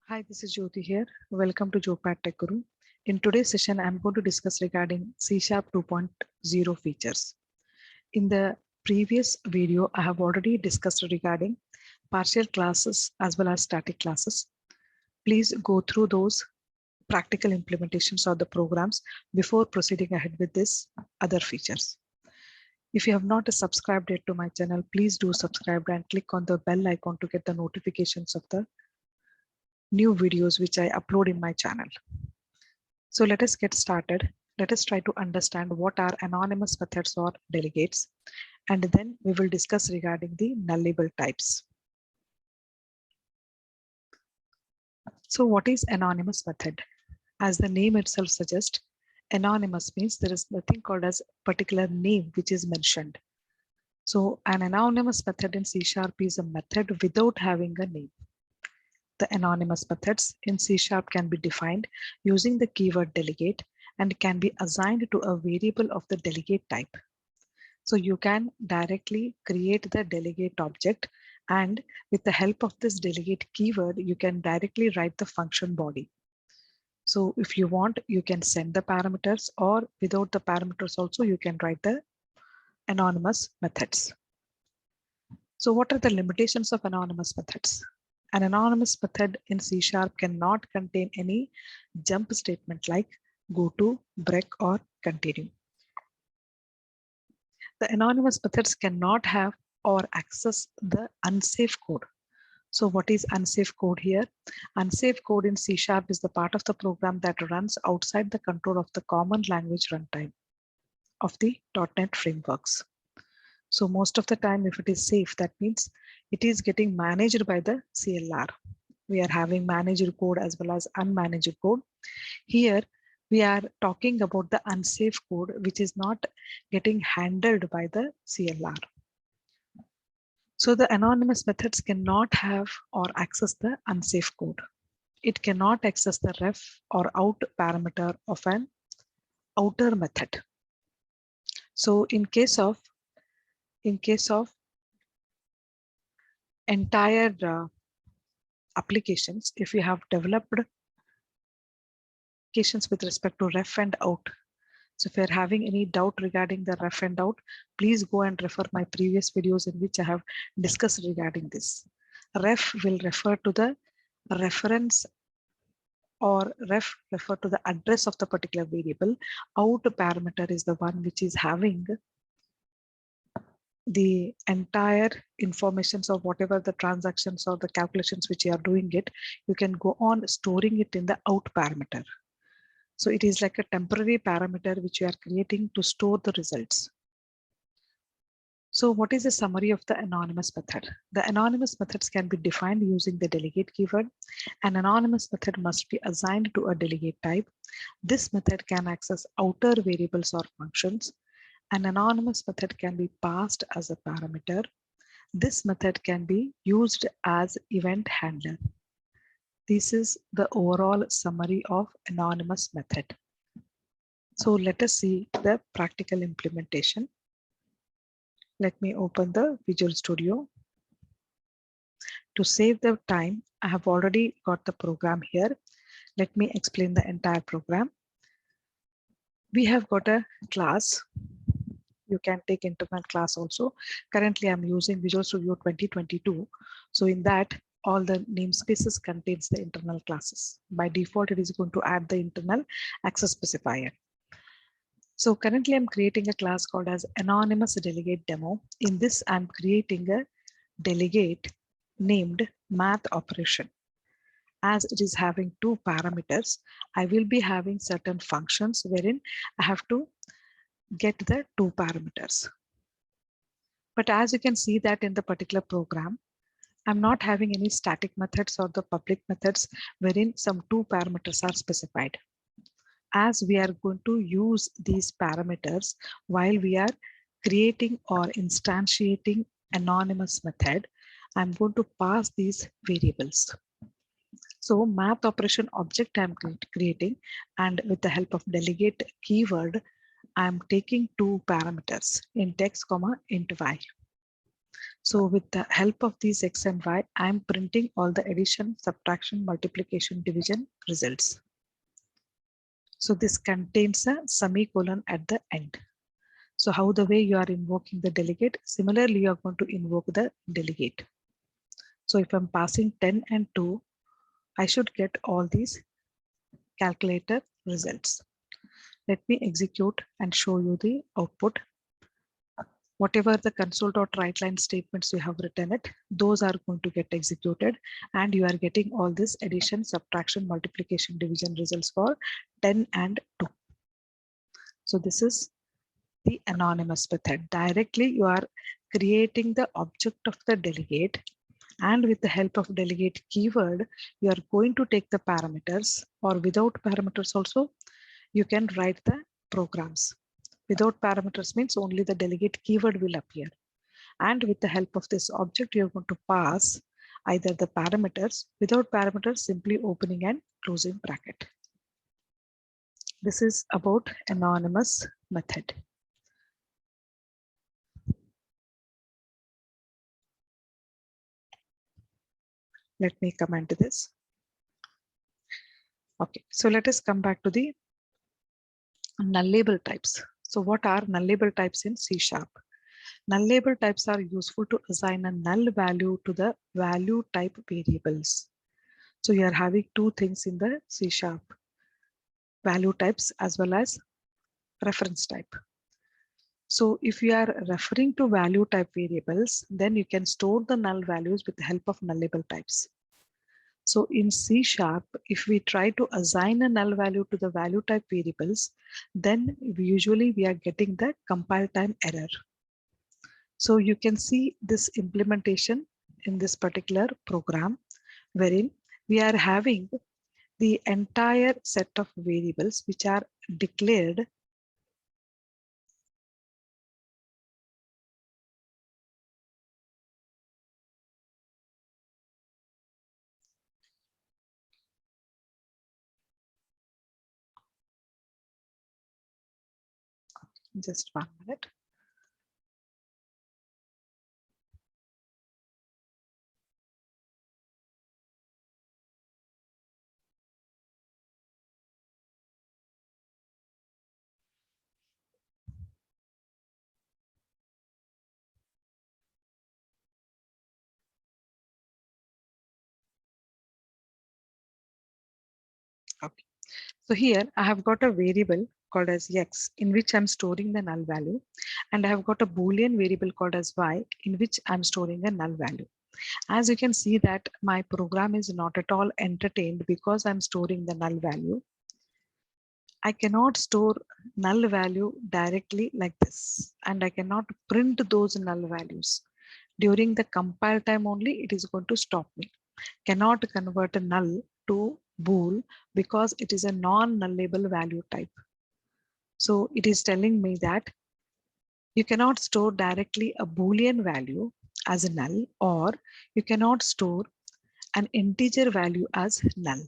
Hi, this is Jyoti here. Welcome to Jopad Tech Guru. In today's session, I'm going to discuss regarding C# 2.0 features. In the previous video, I have already discussed regarding partial classes as well as static classes. Please go through those practical implementations of the programs before proceeding ahead with this other features. If you have not subscribed yet to my channel, please do subscribe and click on the bell icon to get the notifications of the new videos which I upload in my channel. So let us get started. Let us try to understand what are anonymous methods or delegates, and then we will discuss regarding the nullable types. So what is anonymous method? As the name itself suggests, anonymous means there is nothing called as particular name which is mentioned. So an anonymous method in C# is a method without having a name. The anonymous methods in C# can be defined using the keyword delegate and can be assigned to a variable of the delegate type. So you can directly create the delegate object, and with the help of this delegate keyword, you can directly write the function body. So if you want, you can send the parameters, or without the parameters also, you can write the anonymous methods. So what are the limitations of anonymous methods? An anonymous method in C# cannot contain any jump statement like go to, break, or continue. The anonymous methods cannot have or access the unsafe code. So what is unsafe code here? Unsafe code in C# is the part of the program that runs outside the control of the common language runtime of the .NET frameworks. So most of the time, if it is safe, that means it is getting managed by the CLR. We are having managed code as well as unmanaged code. Here, we are talking about the unsafe code, which is not getting handled by the CLR. So the anonymous methods cannot have or access the unsafe code. It cannot access the ref or out parameter of an outer method. So in case of entire applications, if you have developed applications with respect to ref and out, so if you're having any doubt regarding the ref and out, please go and refer my previous videos in which I have discussed regarding this. Ref will refer to the reference, or ref refer to the address of the particular variable. Out parameter is the one which is having the entire informations of whatever the transactions or the calculations which you are doing it, you can go on storing it in the out parameter. So it is like a temporary parameter which you are creating to store the results. So what is the summary of the anonymous method? The anonymous methods can be defined using the delegate keyword. An anonymous method must be assigned to a delegate type. This method can access outer variables or functions. An anonymous method can be passed as a parameter. This method can be used as event handler. This is the overall summary of anonymous method. So let us see the practical implementation. Let me open the Visual Studio. To save the time, I have already got the program here. Let me explain the entire program. We have got a class. You can take internal class also. Currently, I'm using Visual Studio 2022. So in that, all the namespaces contains the internal classes. By default, it is going to add the internal access specifier. So currently I'm creating a class called as anonymous delegate demo. In this, I'm creating a delegate named math operation. As it is having two parameters, I will be having certain functions wherein I have to get the two parameters. But as you can see that in the particular program, I'm not having any static methods or the public methods wherein some two parameters are specified. As we are going to use these parameters while we are creating or instantiating anonymous method, I'm going to pass these variables. So math operation object I'm creating, and with the help of delegate keyword, I'm taking two parameters int x, int y. So with the help of these X and Y, I'm printing all the addition, subtraction, multiplication, division results. So this contains a semicolon at the end. So how the way you are invoking the delegate, similarly you are going to invoke the delegate. So if I'm passing 10 and 2, I should get all these calculator results. Let me execute and show you the output. Whatever the console.write line statements you have written it, those are going to get executed and you are getting all this addition, subtraction, multiplication, division results for 10 and 2. So this is the anonymous method. Directly you are creating the object of the delegate, and with the help of delegate keyword, you are going to take the parameters, or without parameters also, you can write the programs. Without parameters means only the delegate keyword will appear. And with the help of this object, you're going to pass either the parameters. Without parameters, simply opening and closing bracket. This is about anonymous method. Let me comment this. Okay, so let us come back to the nullable types. So what are nullable types in C#? Nullable types are useful to assign a null value to the value type variables. So you are having two things in the C#, value types as well as reference type. So if you are referring to value type variables, then you can store the null values with the help of nullable types. So in C#, if we try to assign a null value to the value type variables, then usually we are getting the compile time error. So you can see this implementation in this particular program, wherein we are having the entire set of variables which are declared just 1 minute. Okay. So here I have got a variable called as X in which I'm storing the null value, and I have got a Boolean variable called as Y in which I'm storing a null value. As you can see that my program is not at all entertained because I'm storing the null value. I cannot store null value directly like this, and I cannot print those null values. During the compile time only, it is going to stop me. Cannot convert a null to bool because it is a non-nullable value type. So it is telling me that you cannot store directly a Boolean value as a null, or you cannot store an integer value as null.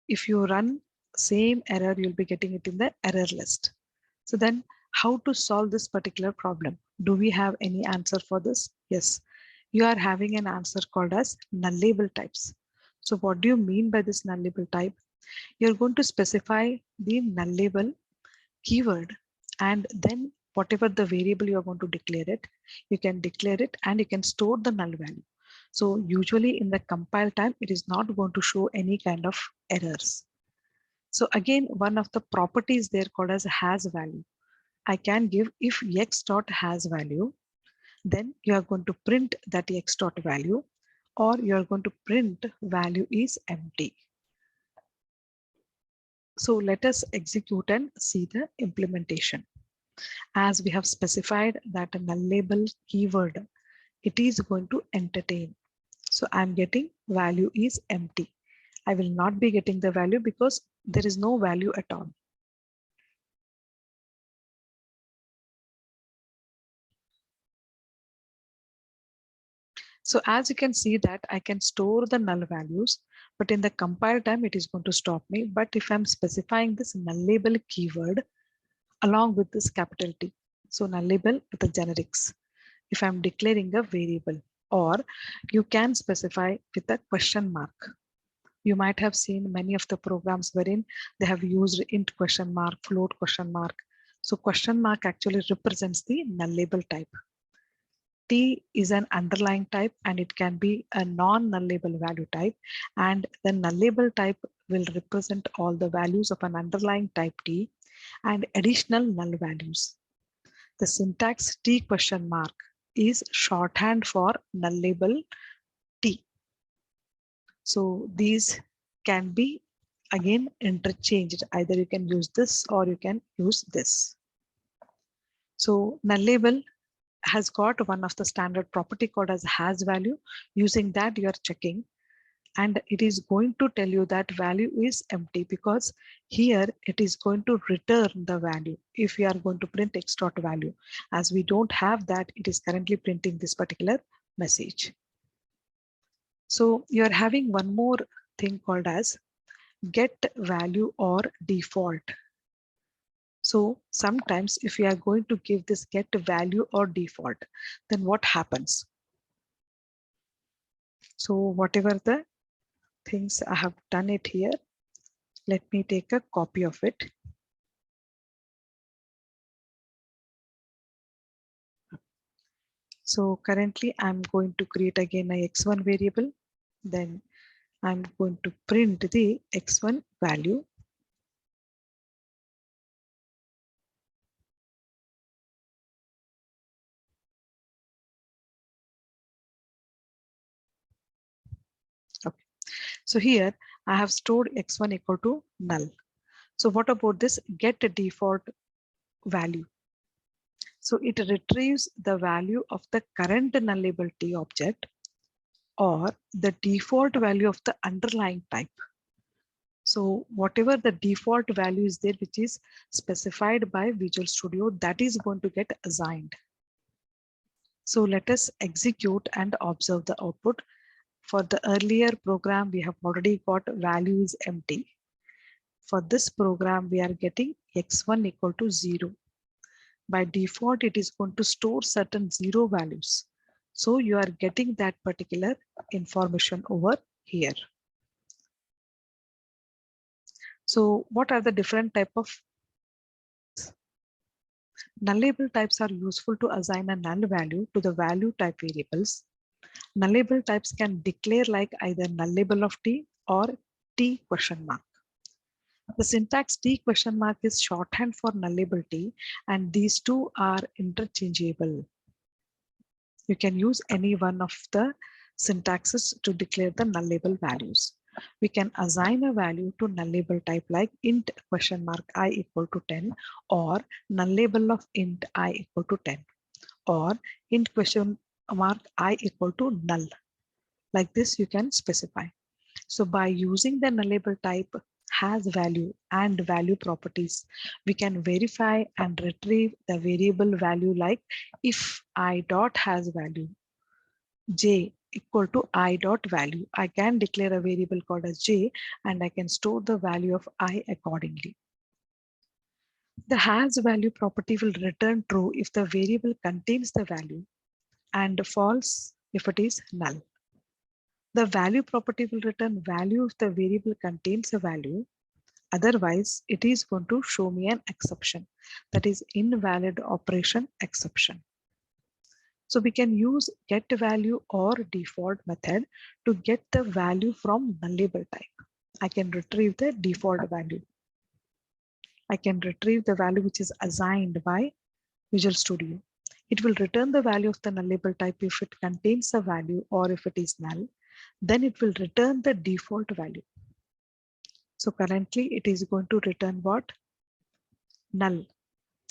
If you run same error, you'll be getting it in the error list. So then how to solve this particular problem? Do we have any answer for this? Yes, you are having an answer called as nullable types. So what do you mean by this nullable type? You're going to specify the nullable keyword, and then whatever the variable you're going to declare it, you can declare it and you can store the null value. So usually in the compile time, it is not going to show any kind of errors. So again, one of the properties there called as has value. I can give if x dot has value, then you are going to print that x dot value, or you are going to print value is empty. So let us execute and see the implementation. As we have specified that a nullable keyword, it is going to entertain. So I'm getting value is empty. I will not be getting the value because there is no value at all. So as you can see that I can store the null values, but in the compile time, it is going to stop me. But if I'm specifying this nullable keyword along with this capital T, so nullable with the generics, if I'm declaring a variable, or you can specify with a question mark. You might have seen many of the programs wherein they have used int question mark, float question mark. So question mark actually represents the nullable type. T is an underlying type and it can be a non-nullable value type, and the nullable type will represent all the values of an underlying type T and additional null values. The syntax T question mark is shorthand for nullable T. So these can be again interchanged. Either you can use this or you can use this. So nullable has got one of the standard property called as has value. Using that you are checking, and it is going to tell you that value is empty, because here it is going to return the value if we are going to print x dot value. As we don't have that, it is currently printing this particular message. So you are having one more thing called as get value or default. So sometimes if we are going to give this get value or default, then what happens? So whatever the things I have done it here, let me take a copy of it. So currently I'm going to create again a x1 variable. Then I'm going to print the x1 value. Okay. So here I have stored x1 equal to null. So what about this get default value? So it retrieves the value of the current nullable T object or the default value of the underlying type. So whatever the default value is there, which is specified by Visual Studio, that is going to get assigned. So let us execute and observe the output. For the earlier program, we have already got value is empty. For this program, we are getting x1 equal to 0. By default, it is going to store certain 0 values. So you are getting that particular information over here. So what are the different type of nullable types are useful to assign a null value to the value type variables. Nullable types can declare like either nullable of T or T question mark. The syntax T question mark is shorthand for nullable T, and these two are interchangeable. You can use any one of the syntaxes to declare the nullable values. We can assign a value to nullable type like int question mark I equal to 10, or nullable of int I equal to 10, or int question mark I equal to null. Like this you can specify. So by using the nullable type has value and value properties, we can verify and retrieve the variable value like if I dot has value j equal to I dot value. I can declare a variable called as j and I can store the value of I accordingly. The has value property will return true if the variable contains the value and false if it is null. The value property will return value if the variable contains a value. Otherwise, it is going to show me an exception, that is invalid operation exception. So we can use get value or default method to get the value from nullable type. I can retrieve the default value. I can retrieve the value which is assigned by Visual Studio. It will return the value of the nullable type if it contains a value or if it is null. Then it will return the default value. So currently it is going to return what? Null.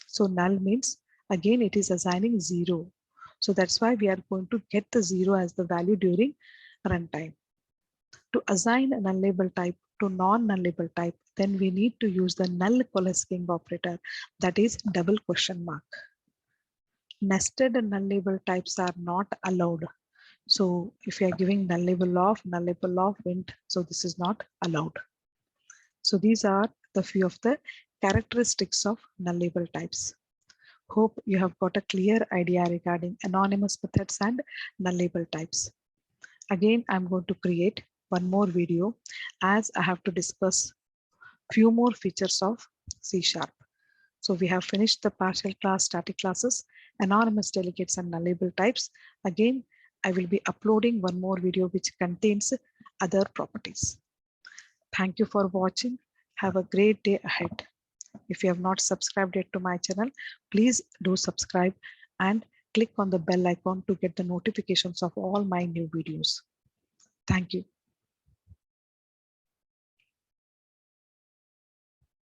So null means again it is assigning 0. So that's why we are going to get the 0 as the value during runtime. To assign a nullable type to non-nullable type, then we need to use the null coalescing operator, that is double question mark. Nested nullable types are not allowed. So if you are giving nullable of int, so this is not allowed. So these are the few of the characteristics of nullable types. Hope you have got a clear idea regarding anonymous methods and nullable types. Again, I'm going to create one more video as I have to discuss few more features of C#. So we have finished the partial class, static classes, anonymous delegates and nullable types. Again, I will be uploading one more video which contains other properties. Thank you for watching. Have a great day ahead. If you have not subscribed yet to my channel, please do subscribe and click on the bell icon to get the notifications of all my new videos. Thank you.